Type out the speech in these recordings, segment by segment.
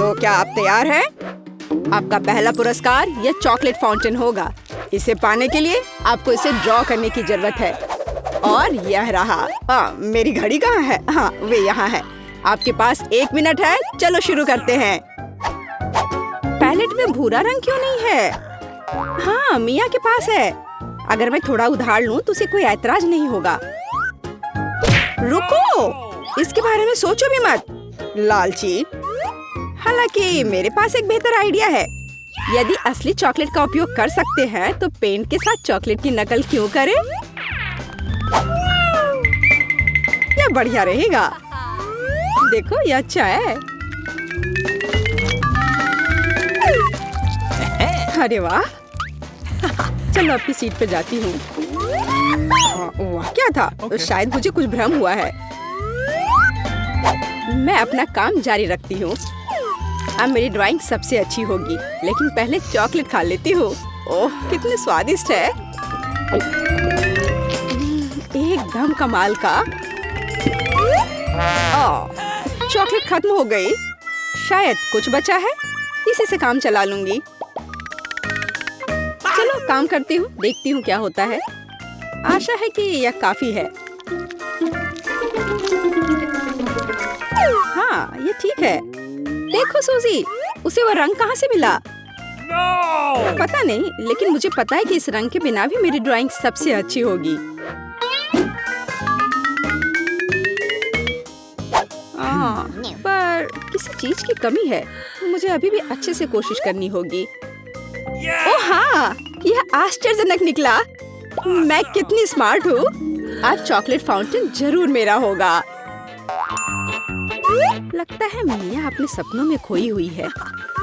तो क्या आप तैयार हैं? आपका पहला पुरस्कार यह चॉकलेट फाउंटेन होगा। इसे पाने के लिए आपको इसे ड्रॉ करने की जरूरत है। और यह रहा। मेरी घड़ी कहाँ है? हाँ, वे यहाँ है। आपके पास 1 मिनट है। चलो शुरू करते हैं। पैलेट में भूरा रंग क्यों नहीं है? हाँ, मिया के पास है। अगर मैं थोड़ा उधार लूं तो उसे कोई ऐतराज नहीं होगा। रुको, इसके बारे में सोचो भी मत, लालची। हालांकि मेरे पास एक बेहतर आइडिया है। यदि असली चॉकलेट का उपयोग कर सकते हैं तो पेंट के साथ चॉकलेट की नकल क्यों करें? यह बढ़िया रहेगा। देखो, यह अच्छा है। अरे वाह, चलो अपनी सीट पे जाती हूँ। वाह, क्या था? तो शायद मुझे कुछ भ्रम हुआ है। मैं अपना काम जारी रखती हूँ। अब मेरी ड्राइंग सबसे अच्छी होगी, लेकिन पहले चॉकलेट खा लेती हूँ। ओह, कितने स्वादिष्ट है। एकदम कमाल का। चॉकलेट खत्म हो गई। शायद कुछ बचा है, इसी से काम चला लूंगी। चलो काम करती हूँ, देखती हूँ क्या होता है। आशा है कि यह काफी है। हाँ, ये ठीक है। देखो सूजी, उसे वो रंग कहाँ से मिला? पता नहीं, लेकिन मुझे पता है कि इस रंग के बिना भी मेरी ड्राइंग सबसे अच्छी होगी। पर किसी चीज की कमी है। मुझे अभी भी अच्छे से कोशिश करनी होगी। ओह हाँ, यह आश्चर्यजनक निकला। मैं कितनी स्मार्ट हूँ। आज चॉकलेट फाउंटेन जरूर मेरा होगा। लगता है मिया अपने सपनों में खोई हुई है।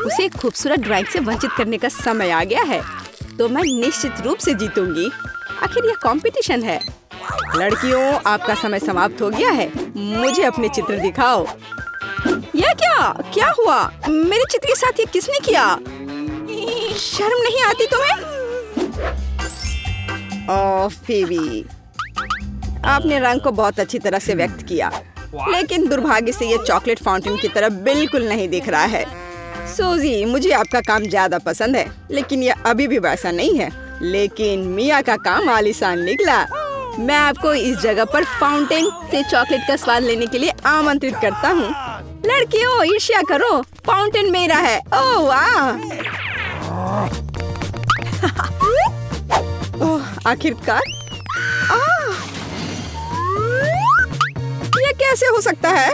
उसे एक खूबसूरत ड्राइंग से वंचित करने का समय आ गया है। तो मैं निश्चित रूप से जीतूंगी। आखिर यह कंपटीशन है। लड़कियों, आपका समय समाप्त हो गया है। मुझे अपने चित्र दिखाओ। यह क्या हुआ? मेरे चित्र के साथ ये किसने किया? शर्म नहीं आती तुम्हें? ओह फीबी, आपने रंग को बहुत अच्छी तरह से व्यक्त किया, लेकिन दुर्भाग्य से ये चॉकलेट फाउंटेन की तरह बिल्कुल नहीं दिख रहा है। सूजी, मुझे आपका काम ज्यादा पसंद है, लेकिन यह अभी भी वैसा नहीं है। लेकिन मिया का काम आलीशान निकला। मैं आपको इस जगह पर फाउंटेन से चॉकलेट का स्वाद लेने के लिए आमंत्रित करता हूँ। लड़कियों, ईर्ष्या करो, फाउंटेन मेरा है। ओह वाह! ओह, आखिरकार। ये कैसे हो सकता है?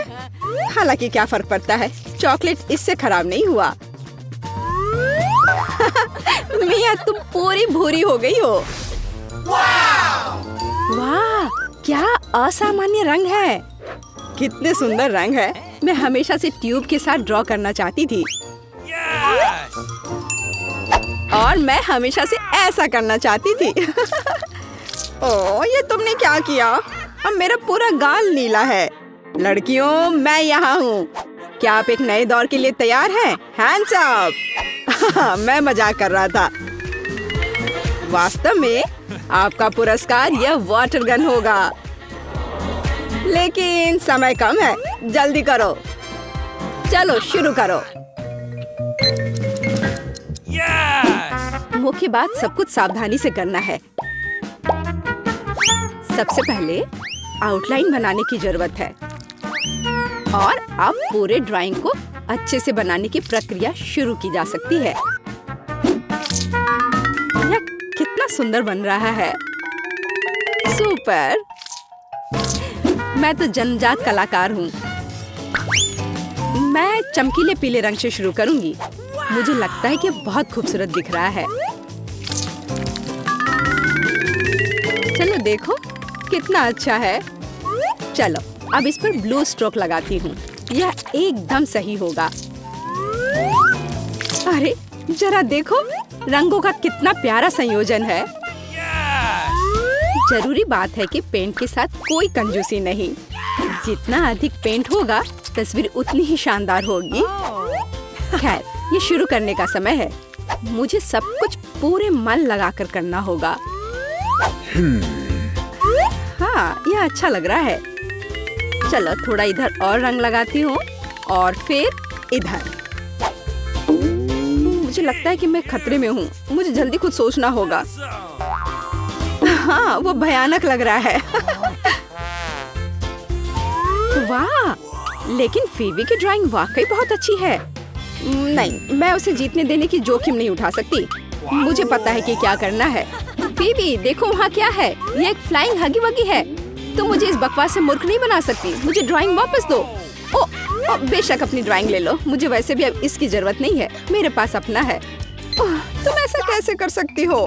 हालांकि क्या फर्क पड़ता है, चॉकलेट इससे खराब नहीं हुआ। मिया, तुम पूरी भूरी हो गई हो। वाह, क्या असामान्य रंग है। कितने सुंदर रंग है। मैं हमेशा से ट्यूब के साथ ड्रॉ करना चाहती थी। और मैं हमेशा से ऐसा करना चाहती थी। ओह, ये तुमने क्या किया? अब मेरा पूरा गाल नीला है। लड़कियों, मैं यहाँ हूँ। क्या आप एक नए दौर के लिए तैयार हैं? Hands up. मैं मजाक कर रहा था। वास्तव में आपका पुरस्कार यह वाटर गन होगा। लेकिन समय कम है, जल्दी करो। चलो शुरू करो। मुख्य बात, सब कुछ सावधानी से करना है। सबसे पहले आउटलाइन बनाने की जरूरत है। और अब पूरे ड्राइंग को अच्छे से बनाने की प्रक्रिया शुरू की जा सकती है। यह कितना सुंदर बन रहा है। सुपर! मैं तो जन्मजात कलाकार हूँ। मैं चमकीले पीले रंग से शुरू करूंगी। मुझे लगता है कि बहुत खूबसूरत दिख रहा है। चलो देखो, कितना अच्छा है। चलो अब इस पर ब्लू स्ट्रोक लगाती हूँ। यह एकदम सही होगा। अरे जरा देखो, रंगों का कितना प्यारा संयोजन है। जरूरी बात है कि पेंट के साथ कोई कंजूसी नहीं। जितना अधिक पेंट होगा, तस्वीर उतनी ही शानदार होगी। खैर, ये शुरू करने का समय है। मुझे सब कुछ पूरे मन लगाकर करना होगा। हाँ, यह अच्छा लग रहा है। चलो थोड़ा इधर और रंग लगाती हूँ और फिर इधर। मुझे लगता है कि मैं खतरे में हूँ। मुझे जल्दी कुछ सोचना होगा। हाँ, वो भयानक लग रहा है। वाह, लेकिन फीवी की ड्राइंग वाकई बहुत अच्छी है। नहीं, मैं उसे जीतने देने की जोखिम नहीं उठा सकती। मुझे पता है कि क्या करना है। फीवी, देखो वहाँ क्या है। ये एक फ्लाइंग हगी वगी है। तुम मुझे इस बकवास से मूर्ख नहीं बना सकती। मुझे ड्राइंग वापस दो। ओ, बेशक अपनी ड्राइंग ले लो। मुझे वैसे भी अब इसकी जरूरत नहीं है। मेरे पास अपना है। तुम ऐसा कैसे कर सकती हो?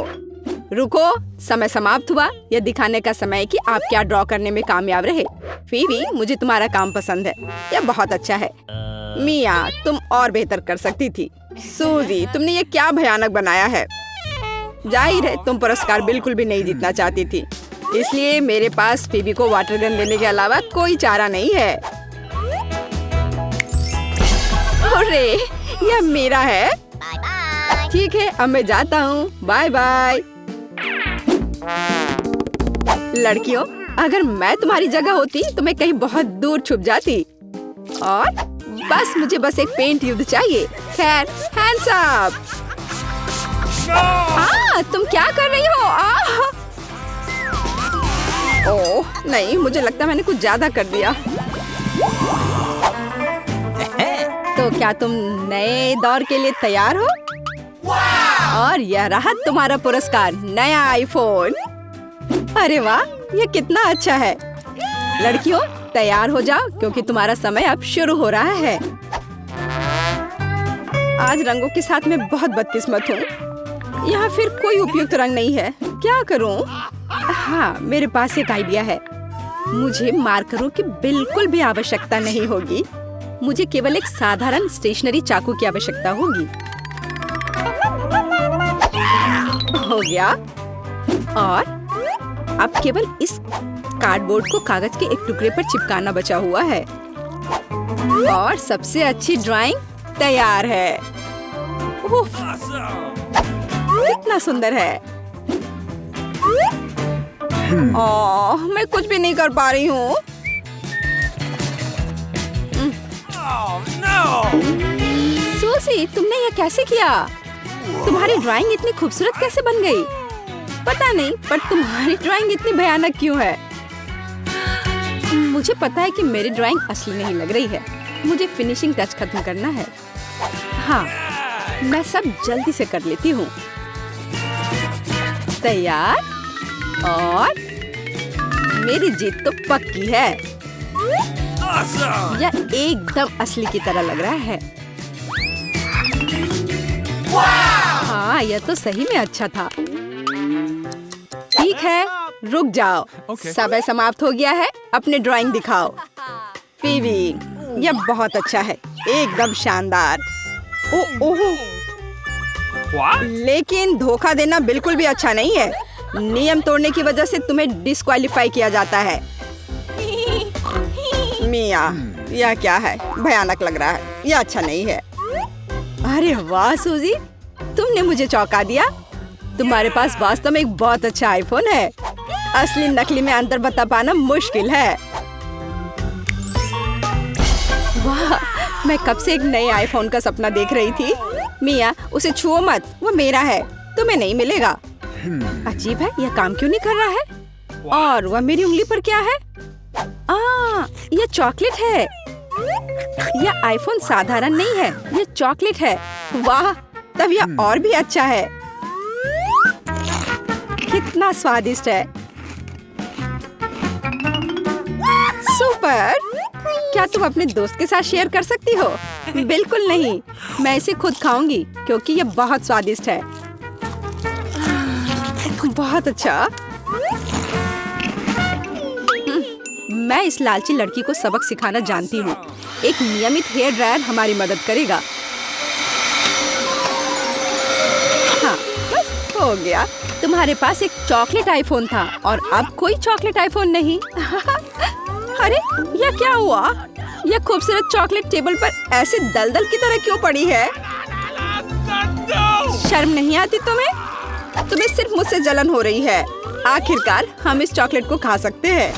रुको, समय समाप्त हुआ। यह दिखाने का समय है कि आप क्या ड्रॉ करने में कामयाब रहे। फीवी, मुझे तुम्हारा काम पसंद है। यह बहुत अच्छा है। मिया, तुम और बेहतर कर सकती थी। सूजी, तुमने ये क्या भयानक बनाया है। जाहिर है तुम पुरस्कार बिल्कुल भी नहीं जीतना चाहती थी, इसलिए मेरे पास फीवी को वाटर गन देने के अलावा कोई चारा नहीं है। अरे, यह मेरा है। ठीक है, अब मैं जाता हूँ। Bye bye. लड़कियों, अगर मैं तुम्हारी जगह होती तो मैं कहीं बहुत दूर छुप जाती और मुझे बस एक पेंट युद्ध चाहिए। खैर, हैंड्स अप। तुम क्या कर रही हो? ओह नहीं, मुझे लगता है मैंने कुछ ज्यादा कर दिया। तो क्या तुम नए दौर के लिए तैयार हो? और यह रहा तुम्हारा पुरस्कार, नया आईफोन। अरे वाह, ये कितना अच्छा है। लड़कियों, तैयार हो जाओ क्योंकि तुम्हारा समय अब शुरू हो रहा है। आज रंगों के साथ मैं बहुत बदकिस्मत हूँ। यहाँ फिर कोई उपयुक्त रंग नहीं है। क्या करूँ? हाँ, मेरे पास एक आइडिया है। मुझे मार्करों की बिल्कुल भी आवश्यकता नहीं होगी। मुझे केवल एक साधारण स्टेशनरी चाकू की आवश्यकता होगी। हो गया। और अब केवल इस कार्डबोर्ड को कागज के एक टुकड़े पर चिपकाना बचा हुआ है और सबसे अच्छी ड्राइंग तैयार है। उफ, कितना सुंदर है। ओह, मैं कुछ भी नहीं कर पा रही हूँ। सूसी, तुमने ये कैसे किया? तुम्हारी ड्राइंग इतनी खूबसूरत कैसे बन गई? पता नहीं, पर तुम्हारी ड्राइंग इतनी भयानक क्यों है? मुझे पता है कि मेरी ड्राइंग असली नहीं लग रही है। मुझे फिनिशिंग टच खत्म करना है। हाँ, मैं सब जल्दी से कर लेती हूँ। तैयार? और मेरी जीत तो पक्की है। यह एकदम असली की तरह लग रहा है। हाँ, यह तो सही में अच्छा था। ठीक है, रुक जाओ। समय समाप्त हो गया है। अपने ड्राइंग दिखाओ। फीवी, यह बहुत अच्छा है, एकदम शानदार। ओह, लेकिन धोखा देना बिल्कुल भी अच्छा नहीं है। नियम तोड़ने की वजह से तुम्हें डिस्क्वालीफाई किया जाता है। मिया, यह क्या है? भयानक लग रहा है। यह अच्छा नहीं है। अरे वाह सूजी, तुमने मुझे चौंका दिया। तुम्हारे पास वास्तव में एक बहुत अच्छा आईफोन है। असली नकली में अंतर बता पाना मुश्किल है। वाह, मैं कब से एक नए आईफोन का सपना देख रही थी। मिया, उसे छुओ मत, वो मेरा है, तुम्हें नहीं मिलेगा। अजीब है, यह काम क्यों नहीं कर रहा है? और वह मेरी उंगली पर क्या है? यह चॉकलेट है। यह आईफोन साधारण नहीं है, यह चॉकलेट है। वाह, तब यह और भी अच्छा है। कितना स्वादिष्ट है। सुपर। क्या तुम अपने दोस्त के साथ शेयर कर सकती हो? बिल्कुल नहीं, मैं इसे खुद खाऊंगी क्योंकि यह बहुत स्वादिष्ट है। बहुत अच्छा। मैं इस लालची लड़की को सबक सिखाना जानती हूँ। एक नियमित हेयर ड्रायर हमारी मदद करेगा। हाँ, बस हो गया। तुम्हारे पास एक चॉकलेट आईफोन था और अब कोई चॉकलेट आईफोन नहीं। अरे, यह क्या हुआ? यह खूबसूरत चॉकलेट टेबल पर ऐसे दलदल की तरह क्यों पड़ी है? शर्म नहीं आती तुम्हें? तुम्हें सिर्फ मुझसे जलन हो रही है। आखिरकार हम इस चॉकलेट को खा सकते हैं,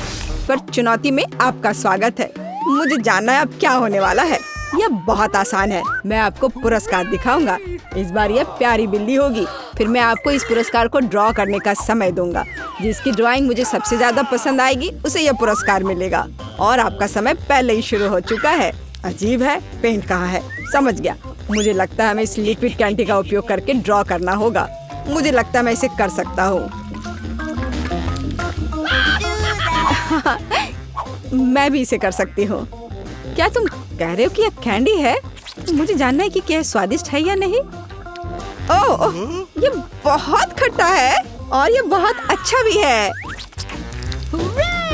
पर चुनौती में आपका स्वागत है। मुझे जानना है अब क्या होने वाला है। यह बहुत आसान है। मैं आपको पुरस्कार दिखाऊंगा। इस बार यह प्यारी बिल्ली होगी। फिर मैं आपको इस पुरस्कार को ड्रॉ करने का समय दूंगा। जिसकी ड्राइंग मुझे सबसे ज्यादा पसंद आएगी उसे यह पुरस्कार मिलेगा। और आपका समय पहले ही शुरू हो चुका है। अजीब है, पेंट कहाँ है? समझ गया। मुझे लगता है हमें इस लिक्विड कैंडी का उपयोग करके ड्रॉ करना होगा। मुझे लगता है मैं इसे कर सकता हूँ। मैं भी इसे कर सकती हूँ। क्या तुम कह रहे हो कि यह कैंडी है? मुझे जानना है कि क्या स्वादिष्ट है या नहीं। ओह, ये बहुत खट्टा है और ये बहुत अच्छा भी है।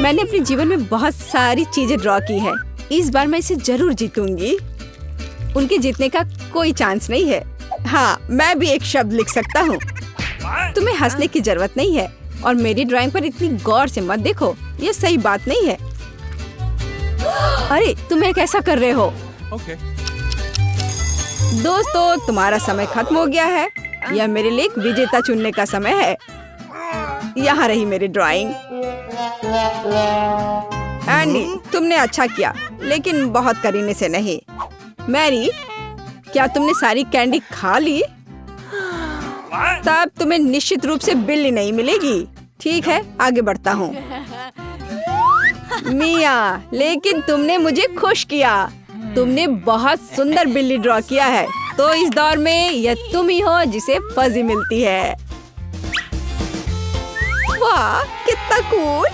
मैंने अपने जीवन में बहुत सारी चीजें ड्रॉ की है। इस बार मैं इसे जरूर जीतूंगी। उनके जीतने का कोई चांस नहीं है। हाँ, मैं भी एक शब्द लिख सकता हूँ। तुम्हें हंसने की जरूरत नहीं है और मेरी ड्राइंग पर इतनी गौर से मत देखो। ये सही बात नहीं है। अरे, तुम एक ऐसा कर रहे हो। दोस्तों, तुम्हारा समय खत्म हो गया है। यह मेरे लिए एक विजेता चुनने का समय है। यहाँ रही मेरी ड्राइंग। एंडी, तुमने अच्छा किया, लेकिन बहुत करीने से नहीं। मैरी, क्या तुमने सारी कैंडी खा ली? तब तुम्हें निश्चित रूप से बिल्ली नहीं मिलेगी। ठीक है, आगे बढ़ता हूँ। मिया, लेकिन तुमने मुझे खुश किया। तुमने बहुत सुंदर बिल्ली ड्रॉ किया है। तो इस दौर में यह तुम ही हो जिसे फजी मिलती है। वाह, कितना कूल!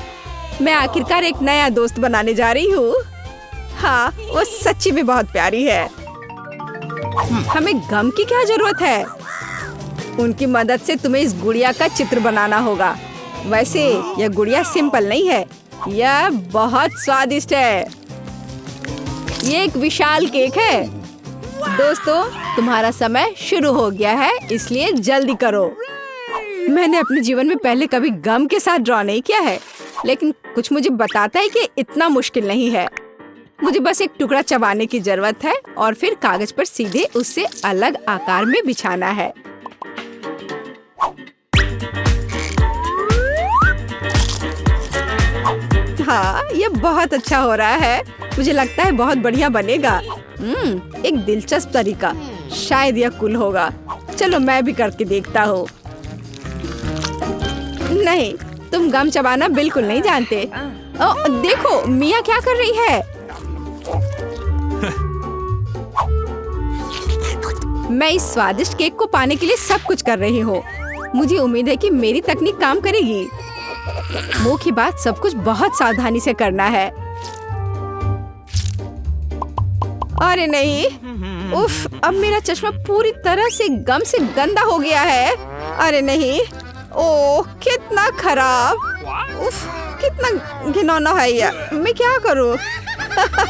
मैं आखिरकार एक नया दोस्त बनाने जा रही हूँ। हाँ, वो सच्ची में बहुत प्यारी है। हमें गम की क्या जरूरत है? उनकी मदद से तुम्हें इस गुड़िया का चित्र बनाना होगा। वैसे यह गुड़िया सिंपल नहीं है, यह बहुत स्वादिष्ट है। ये एक विशाल केक है। दोस्तों, तुम्हारा समय शुरू हो गया है, इसलिए जल्दी करो। मैंने अपने जीवन में पहले कभी गम के साथ ड्रॉ नहीं किया है, लेकिन कुछ मुझे बताता है कि इतना मुश्किल नहीं है। मुझे बस एक टुकड़ा चबाने की जरूरत है और फिर कागज पर सीधे उससे अलग आकार में बिछाना है। हाँ, ये बहुत अच्छा हो रहा है। मुझे लगता है बहुत बढ़िया बनेगा। एक दिलचस्प तरीका। शायद यह कूल होगा। चलो मैं भी करके देखता हूँ। नहीं, तुम गम चबाना बिल्कुल नहीं जानते। देखो, मिया क्या कर रही है। मैं इस स्वादिष्ट केक को पाने के लिए सब कुछ कर रही हूँ। मुझे उम्मीद है कि मेरी तकनीक काम करेगी। मुंह की बात सब कुछ बहुत सावधानी से करना है। अरे नहीं, उफ, अब मेरा चश्मा पूरी तरह से गम से गंदा हो गया है। अरे नहीं, ओह, कितना खराब। उफ, कितना घिनौना है यह। मैं क्या करूं?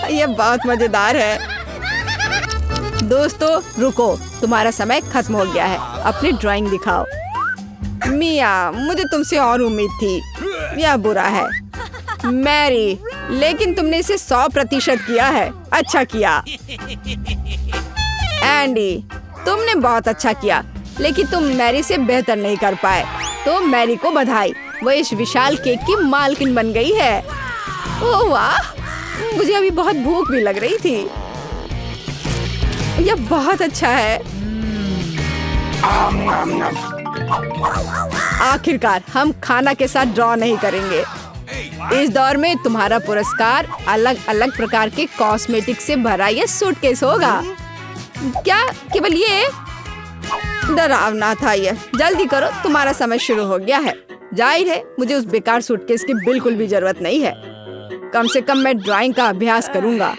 यह बहुत मजेदार है। दोस्तों, रुको, तुम्हारा समय खत्म हो गया है। अपनी ड्राइंग दिखाओ। मिया, मुझे तुमसे और उम्मीद थी। यह बुरा है। मैरी, लेकिन तुमने इसे 100% किया है। अच्छा किया। एंडी, तुमने बहुत अच्छा किया, लेकिन तुम मैरी से बेहतर नहीं कर पाए। तो मैरी को बधाई, वो इस विशाल केक की मालकिन बन गई है। ओह वाह, मुझे अभी बहुत भूख भी लग रही थी। यह बहुत अच्छा है। आखिरकार हम खाना के साथ ड्रॉ नहीं करेंगे। इस दौर में तुम्हारा पुरस्कार अलग अलग प्रकार के कॉस्मेटिक से भरा यह सूटकेस होगा। क्या केवल ये? डरावना था यह। जल्दी करो, तुम्हारा समय शुरू हो गया है। जाहिर है मुझे उस बेकार सूटकेस की बिल्कुल भी जरूरत नहीं है। कम से कम मैं ड्राइंग का अभ्यास करूंगा।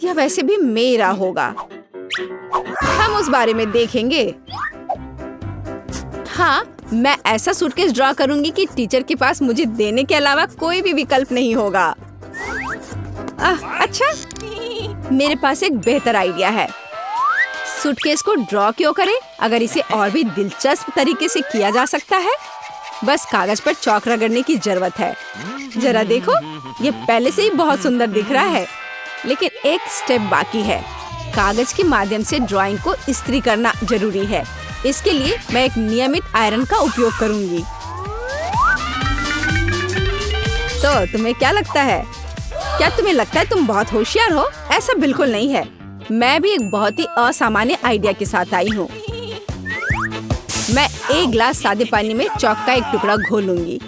यह वैसे भी मेरा होगा। हम उस बारे में देखेंगे। हाँ, मैं ऐसा सूटकेस ड्रॉ करूंगी कि टीचर के पास मुझे देने के अलावा कोई भी विकल्प नहीं होगा। अच्छा, मेरे पास एक बेहतर आइडिया है। सूटकेस को ड्रॉ क्यों करें अगर इसे और भी दिलचस्प तरीके से किया जा सकता है। बस कागज पर चॉक रगड़ने की जरूरत है। जरा देखो, ये पहले से ही बहुत सुंदर दिख रहा है, लेकिन एक स्टेप बाकी है। कागज के माध्यम से ड्राइंग को इस्त्री करना जरूरी है। इसके लिए मैं एक नियमित आयरन का उपयोग करूंगी। तो तुम्हें क्या लगता है? क्या तुम्हें लगता है तुम बहुत होशियार हो? ऐसा बिल्कुल नहीं है। मैं भी एक बहुत ही असामान्य आइडिया के साथ आई हूँ। मैं एक गिलास सादे पानी में चॉक का एक टुकड़ा घोलूंगी,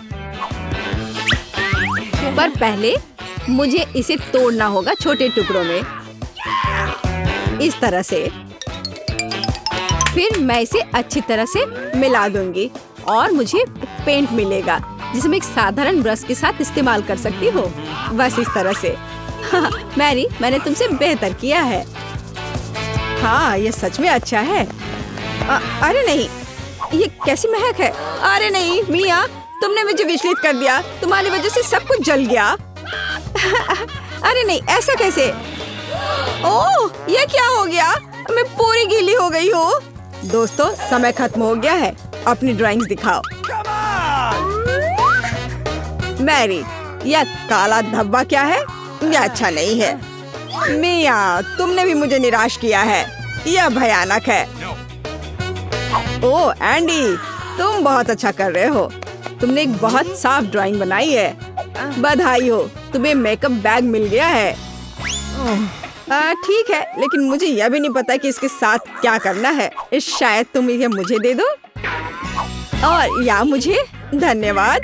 पर पहले मुझे इसे तोड़ना होगा छोटे टुकड़ों में, इस तरह से। फिर मैं इसे अच्छी तरह से मिला दूंगी और मुझे पेंट मिलेगा जिसे मैं एक साधारण ब्रश के साथ इस्तेमाल कर सकती हूँ। बस इस तरह से। हाँ, मैरी, मैंने तुमसे बेहतर किया है। हाँ, ये सच में अच्छा है। अरे नहीं, ये कैसी महक है? अरे नहीं मिया, तुमने मुझे विचलित कर दिया। तुम्हारी वजह से सब कुछ जल गया। अरे नहीं, ऐसा कैसे? ओह, ये क्या हो गया? मैं पूरी गीली हो गई हूँ। दोस्तों, समय खत्म हो गया है। अपनी ड्राइंग्स दिखाओ। मैरी, यह काला धब्बा क्या है? यह अच्छा नहीं है। मिया, तुमने भी मुझे निराश किया है। यह भयानक है। ओह एंडी, तुम बहुत अच्छा कर रहे हो। तुमने एक बहुत साफ ड्राइंग बनाई है। बधाई हो, तुम्हें मेकअप बैग मिल गया है। ठीक है, लेकिन मुझे यह भी नहीं पता कि इसके साथ क्या करना है। शायद तुम इसे मुझे दे दो। और या मुझे? धन्यवाद।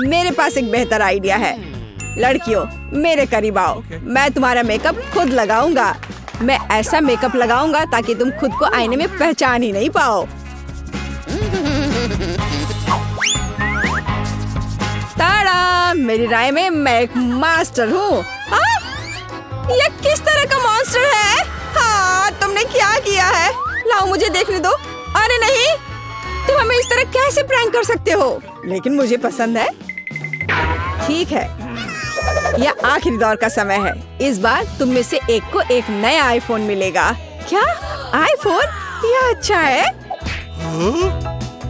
मेरे पास एक बेहतर आइडिया है। लड़कियों, मेरे करीब आओ। मैं तुम्हारा मेकअप खुद लगाऊंगा। मैं ऐसा मेकअप लगाऊंगा ताकि तुम खुद को आईने में पहचान ही नहीं पाओ। ताड़ा! मेरी राय में मैं एक मास्टर हूँ। ये किस तरह का मॉन्स्टर है? हाँ, तुमने क्या किया है? लाओ मुझे देखने दो। अरे नहीं, तुम हमें इस तरह कैसे प्रैंक कर सकते हो? लेकिन मुझे पसंद है। ठीक है, यह आखिरी दौर का समय है। इस बार तुम में से एक को एक नया आईफोन मिलेगा। क्या आईफोन? यह अच्छा है।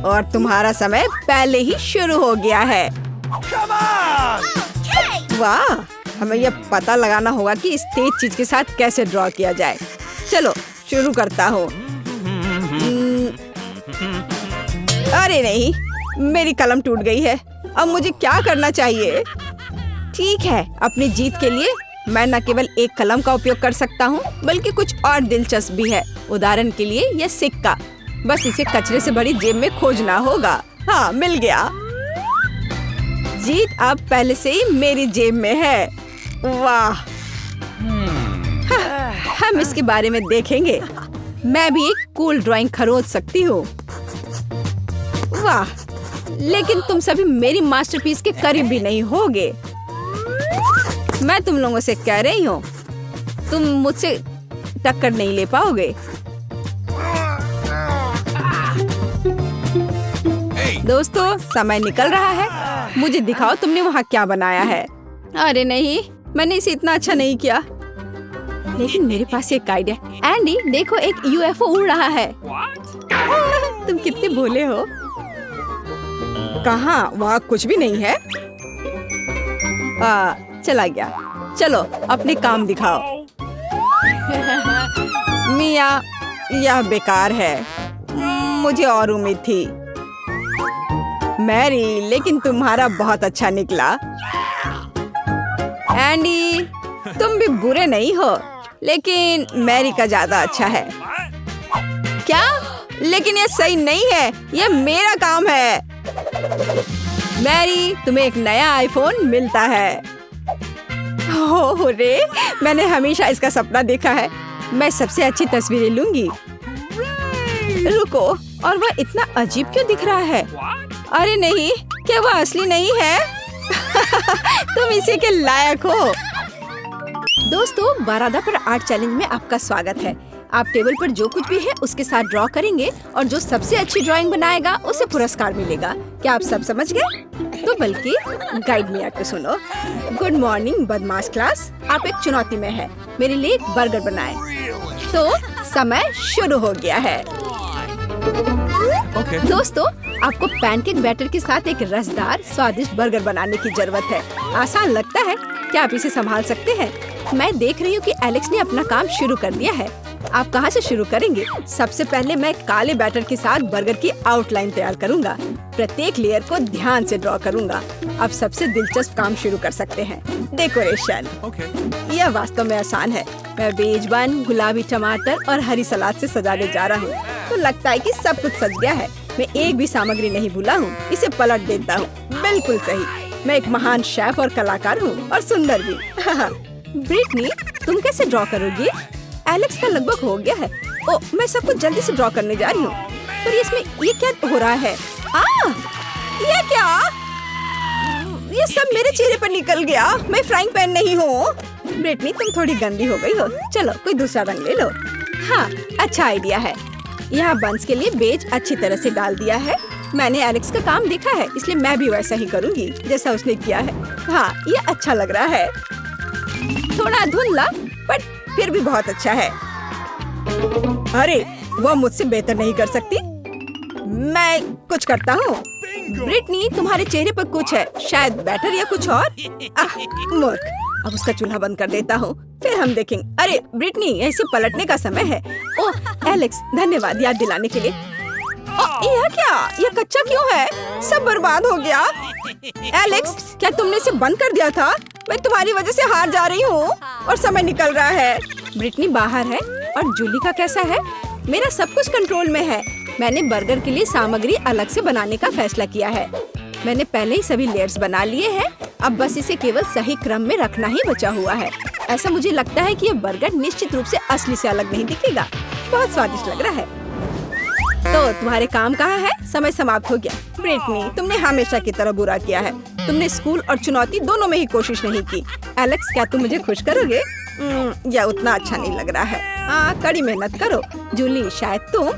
और तुम्हारा समय पहले ही शुरू हो गया है। वाह, हमें यह पता लगाना होगा कि इस तेज चीज के साथ कैसे ड्रॉ किया जाए। चलो शुरू करता हूँ। अरे नहीं, मेरी कलम टूट गई है। अब मुझे क्या करना चाहिए? ठीक है, अपनी जीत के लिए मैं न केवल एक कलम का उपयोग कर सकता हूँ, बल्कि कुछ और दिलचस्प भी है। उदाहरण के लिए यह सिक्का। बस इसे कचरे से भरी जेब में खोजना होगा। हाँ, मिल गया। जीत अब पहले से ही मेरी जेब में है। वाह, हम इसके बारे में देखेंगे। मैं भी एक कूल ड्राइंग खरीद सकती हूँ। वाह, लेकिन तुम सभी मेरी मास्टरपीस के करीब भी नहीं होगे। मैं तुम लोगों से कह रही हूँ, तुम मुझसे टक्कर नहीं ले पाओगे। दोस्तों, समय निकल रहा है। मुझे दिखाओ तुमने वहाँ क्या बनाया है। अरे नहीं, मैंने इसे इतना अच्छा नहीं किया। लेकिन मेरे पास एक आइडिया। एंडी, देखो, एक यूएफओ उड़ रहा है। तुम कितने भोले हो। कहाँ? वहाँ कुछ भी नहीं है। चला गया। चलो अपने काम दिखाओ। मिया, यह बेकार है। मुझे और उम्मीद थी। मैरी, लेकिन तुम्हारा बहुत अच्छा निकला। एंडी, तुम भी बुरे नहीं हो, लेकिन मैरी का ज्यादा अच्छा है। क्या? लेकिन ये सही नहीं है। यह मेरा काम है। मैरी, तुम्हें एक नया आईफोन मिलता है। ओह रे, मैंने हमेशा इसका सपना देखा है। मैं सबसे अच्छी तस्वीरें लूंगी। रुको, और वह इतना अजीब क्यों दिख रहा है? अरे नहीं, क्या वह असली नहीं है? तुम इसी के लायक हो। दोस्तों, बारादा पर आर्ट चैलेंज में आपका स्वागत है। आप टेबल पर जो कुछ भी है उसके साथ ड्रॉ करेंगे और जो सबसे अच्छी ड्राइंग बनाएगा उसे पुरस्कार मिलेगा। क्या आप सब समझ गए? तो बल्कि गाइड में आकर सुनो। गुड मॉर्निंग बदमाश क्लास, आप एक चुनौती में है। मेरे लिए एक बर्गर बनाएं। तो समय शुरू हो गया है। दोस्तों, आपको पैनकेक बैटर के साथ एक रसदार स्वादिष्ट बर्गर बनाने की जरूरत है। आसान लगता है, क्या आप इसे संभाल सकते हैं? मैं देख रही हूँ कि एलेक्स ने अपना काम शुरू कर दिया है। आप कहाँ से शुरू करेंगे? सबसे पहले मैं काले बैटर के साथ बर्गर की आउटलाइन तैयार करूँगा। प्रत्येक लेयर को ध्यान से ड्रॉ करूँगा। अब सबसे दिलचस्प काम शुरू कर सकते हैं, डेकोरेशन। यह वास्तव में आसान है। मैं बेज बन, गुलाबी टमाटर और हरी सलाद से सजाने जा रहा हूँ। तो लगता है कि सब कुछ सज गया है। मैं एक भी सामग्री नहीं भूला हूँ। इसे पलट देता हूँ। बिल्कुल सही। मैं एक महान शेफ और कलाकार हूँ और सुंदर भी। ब्रिटनी, तुम कैसे ड्रॉ करोगी? एलेक्स का लगभग हो गया है। ओ, मैं सब कुछ जल्दी से ड्रॉ करने जा रही हूँ। पर इसमें ये क्या हो रहा है? ये क्या? ये सब मेरे चेहरे पर निकल गया। मैं फ्राइंग पैन नहीं हूँ। ब्रिटनी, तुम थोड़ी गंदी हो गई हो। चलो कोई दूसरा रंग ले लो। हाँ, अच्छा आइडिया है। यहाँ बंस के लिए बेज अच्छी तरह से डाल दिया है। मैंने एलेक्स का काम देखा है, इसलिए मैं भी वैसा ही करूँगी जैसा उसने किया है। हाँ, ये अच्छा लग रहा है। थोड़ा धुंधला, पर फिर भी बहुत अच्छा है। अरे, वो मुझसे बेहतर नहीं कर सकती। मैं कुछ करता हूँ। ब्रिटनी, तुम्हारे चेहरे पर कुछ है, शायद बैटर या कुछ और। मूर्ख। अब उसका चूल्हा बंद कर देता हूँ, फिर हम देखेंगे। अरे ब्रिटनी, ऐसे पलटने का समय है। ओह एलेक्स, धन्यवाद याद दिलाने के लिए। यह क्या? यह कच्चा क्यों है? सब बर्बाद हो गया। एलेक्स, क्या तुमने इसे बंद कर दिया था? मैं तुम्हारी वजह से हार जा रही हूँ और समय निकल रहा है। ब्रिटनी बाहर है और जूली का कैसा है? मेरा सब कुछ कंट्रोल में है। मैंने बर्गर के लिए सामग्री अलग से बनाने का फैसला किया है। मैंने पहले ही सभी लेयर्स बना लिए हैं। अब बस इसे केवल सही क्रम में रखना ही बचा हुआ है। ऐसा मुझे लगता है कि यह बर्गर निश्चित रूप से असली से अलग नहीं दिखेगा। बहुत स्वादिष्ट लग रहा है। तो तुम्हारे काम कहाँ है? समय समाप्त हो गया। ब्रिटनी, तुमने हमेशा की तरह बुरा किया है। तुमने स्कूल और चुनौती दोनों में ही कोशिश नहीं की। एलेक्स, क्या तुम मुझे खुश करोगे? यह उतना अच्छा नहीं लग रहा है। कड़ी मेहनत करो। जूली, शायद तुम।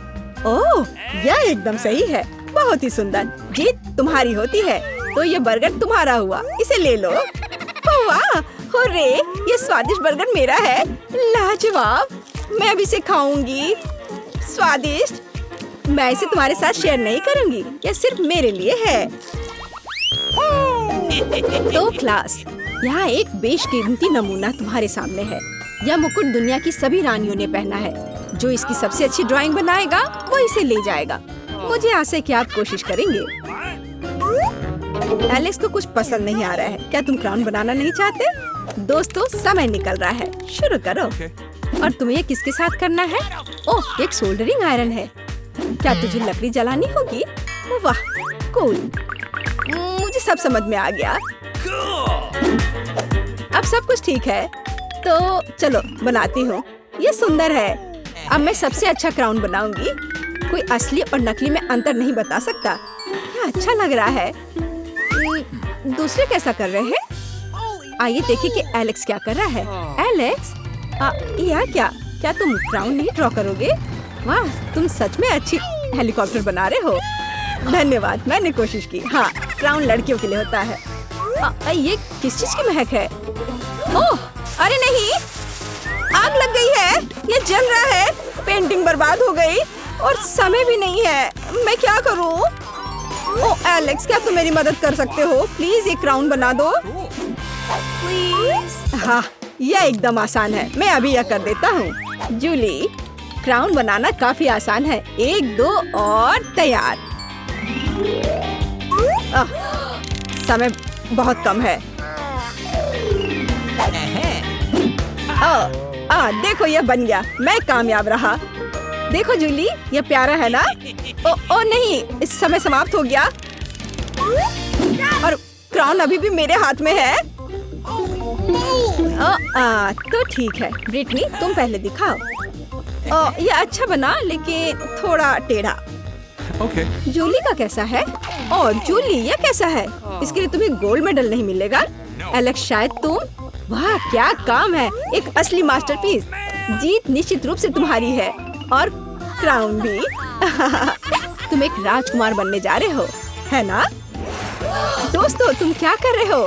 ओह, यह एकदम सही है। बहुत ही सुंदर। जीत तुम्हारी होती है, तो ये बर्गर तुम्हारा हुआ। इसे ले लो। वाह, हुर्रे, ये स्वादिष्ट बर्गर मेरा है। लाजवाब। मैं अब इसे खाऊंगी। स्वादिष्ट। मैं इसे तुम्हारे साथ शेयर नहीं करूंगी। यह सिर्फ मेरे लिए है। तो क्लास, यहाँ एक बेशकीमती नमूना तुम्हारे सामने है। यह मुकुट दुनिया की सभी रानियों ने पहना है। जो इसकी सबसे अच्छी ड्राइंग बनाएगा वो इसे ले जाएगा। मुझे आशा है कि आप कोशिश करेंगे। एलेक्स को कुछ पसंद नहीं आ रहा है। क्या तुम क्राउन बनाना नहीं चाहते? दोस्तों, समय निकल रहा है। शुरू करो। और तुम्हें ये किसके साथ करना है? ओह, एक सोल्डरिंग आयरन है। क्या तुझे लकड़ी जलानी होगी? वाह, कूल। मुझे सब समझ में आ गया। अब सब कुछ ठीक है, तो चलो बनाती हूँ। ये सुंदर है। अब मैं सबसे अच्छा क्राउन बनाऊंगी। कोई असली और नकली में अंतर नहीं बता सकता। यह अच्छा लग रहा है। दूसरे कैसा कर रहे हैं? आइए देखें कि एलेक्स क्या कर रहा है। एलेक्स, यह क्या तुम क्राउन नहीं ड्रॉ करोगे? वाह, तुम सच में अच्छी हेलीकॉप्टर बना रहे हो। धन्यवाद, मैंने कोशिश की। हाँ, क्राउन लड़कियों के लिए होता है। ये किस चीज की महक है? ओह, अरे नहीं, आग लग गई है। ये जल रहा है। पेंटिंग बर्बाद हो गई और समय भी नहीं है। मैं क्या करूं? ओह एलेक्स, क्या तुम मेरी मदद कर सकते हो? प्लीज एक क्राउन बना दो। प्लीज। हाँ, यह एकदम आसान है। मैं अभी यह कर देता हूँ। जूली, क्राउन बनाना काफी आसान है। 1, 2 और तैयार। समय बहुत कम है। देखो, यह बन गया। मैं कामयाब रहा। देखो जूली, यह प्यारा है ना? ओ नहीं, इस समय समाप्त हो गया और क्राउन अभी भी मेरे हाथ में है। तो ठीक है। ब्रिटनी, तुम पहले दिखाओ। यह अच्छा बना, लेकिन थोड़ा टेढ़ा। जूली का कैसा है? जूली, यह कैसा है? इसके लिए तुम्हें गोल्ड मेडल नहीं मिलेगा। एलेक्स, शायद तुम। वाह, क्या काम है। एक असली मास्टरपीस। जीत निश्चित रूप से तुम्हारी है और क्राउन भी। तुम एक राजकुमार बनने जा रहे हो, है ना? दोस्तों, तुम क्या कर रहे हो?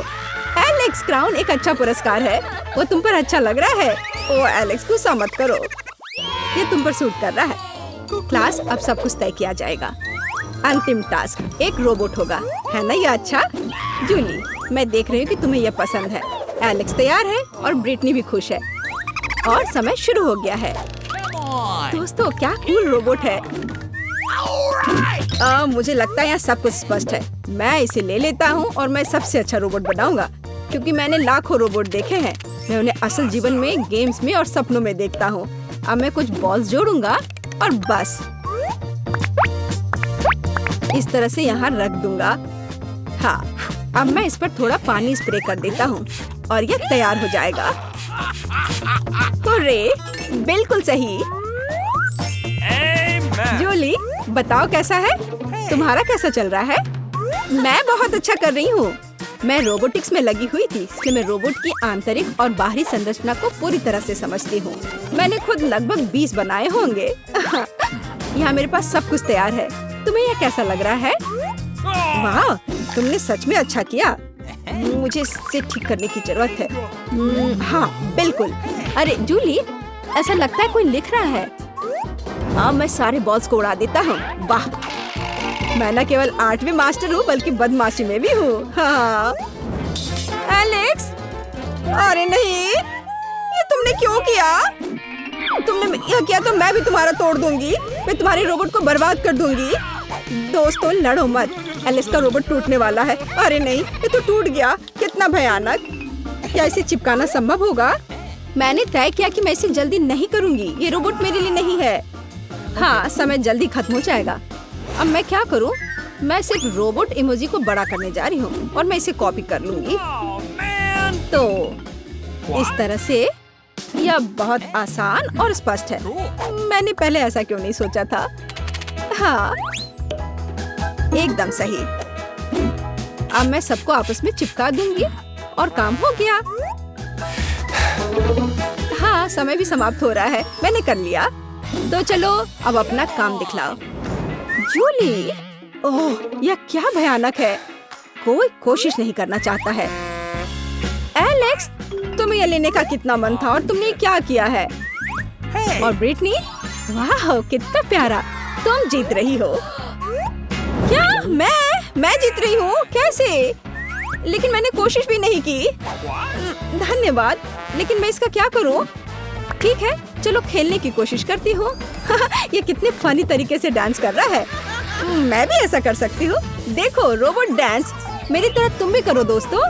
एलेक्स, क्राउन एक अच्छा पुरस्कार है। वो तुम पर अच्छा लग रहा है। ओ एलेक्स, गुस्सा मत करो। ये तुम पर सूट कर रहा है। क्लास, अब सब कुछ तय किया जाएगा। अंतिम टास्क, एक रोबोट होगा, है ना? ये अच्छा। जूली, मैं देख रही हूँ कि तुम्हें यह पसंद है। एलेक्स तैयार है और ब्रिटनी भी खुश है और समय शुरू हो गया है। दोस्तों, क्या कूल रोबोट है। मुझे लगता है यहाँ सब कुछ स्पष्ट है। मैं इसे ले लेता हूँ और मैं सबसे अच्छा रोबोट बनाऊंगा, क्योंकि मैंने लाखों रोबोट देखे हैं। मैं उन्हें असल जीवन में, गेम्स में और सपनों में देखता हूँ। अब मैं कुछ बॉल्स जोड़ूंगा और बस इस तरह से यहाँ रख दूंगा। हाँ, अब मैं इस पर थोड़ा पानी स्प्रे कर देता हूँ और यह तैयार हो जाएगा। हुर्रे, बिल्कुल सही। जूली, बताओ कैसा है? तुम्हारा कैसा चल रहा है? मैं बहुत अच्छा कर रही हूँ। मैं रोबोटिक्स में लगी हुई थी, इसलिए मैं रोबोट की आंतरिक और बाहरी संरचना को पूरी तरह से समझती हूँ। मैंने खुद लगभग 20 बनाए होंगे। यहाँ मेरे पास सब कुछ तैयार है। तुम्हें यह कैसा लग रहा है? वाह, तुमने सच में अच्छा किया। मुझे इसे ठीक करने की जरूरत है। हाँ, बिल्कुल। अरे जूली, ऐसा लगता है कोई लिख रहा है। हाँ, मैं सारे बॉल्स को उड़ा देता हूँ। वाह, मैं न केवल आर्ट में मास्टर हूँ बल्कि बदमाशी में भी हूँ। हाँ। एलेक्स, अरे नहीं, ये तुमने क्यों किया? तुमने यह किया तो मैं भी तुम्हारा तोड़ दूंगी। मैं तुम्हारे रोबोट को बर्बाद कर दूंगी। दोस्तों, लड़ो मत। एलेक्स का रोबोट टूटने वाला है। अरे नहीं, ये तो टूट गया। कितना भयानक। क्या इसे चिपकाना संभव होगा? मैंने तय किया कि मैं इसे जल्दी नहीं करूंगी। ये रोबोट मेरे लिए नहीं है। हाँ, समय जल्दी खत्म हो जाएगा। अब मैं क्या करूं? मैं सिर्फ रोबोट इमोजी को बड़ा करने जा रही हूँ और मैं इसे कॉपी कर लूंगी। तो इस तरह से यह बहुत आसान और स्पष्ट है। मैंने पहले ऐसा क्यों नहीं सोचा था? हाँ, एकदम सही। अब मैं सबको आपस में चिपका दूंगी और काम हो गया। हाँ, समय भी समाप्त हो रहा है। मैंने कर लिया। तो चलो अब अपना काम दिखलाओ। जूली, ओह, यह क्या भयानक है। कोई कोशिश नहीं करना चाहता है। एलेक्स, तुम्हें यह लेने का कितना मन था और तुमने क्या किया है? और ब्रिटनी, वाह, कितना प्यारा। तुम जीत रही हो। क्या? मैं जीत रही हूँ? कैसे? लेकिन मैंने कोशिश भी नहीं की। धन्यवाद, लेकिन मैं इसका क्या करूँ? ठीक है, चलो खेलने की कोशिश करती हूँ। ये कितने फनी तरीके से डांस कर रहा है। मैं भी ऐसा कर सकती हूँ। देखो, रोबोट डांस। मेरी तरह तुम भी करो दोस्तों।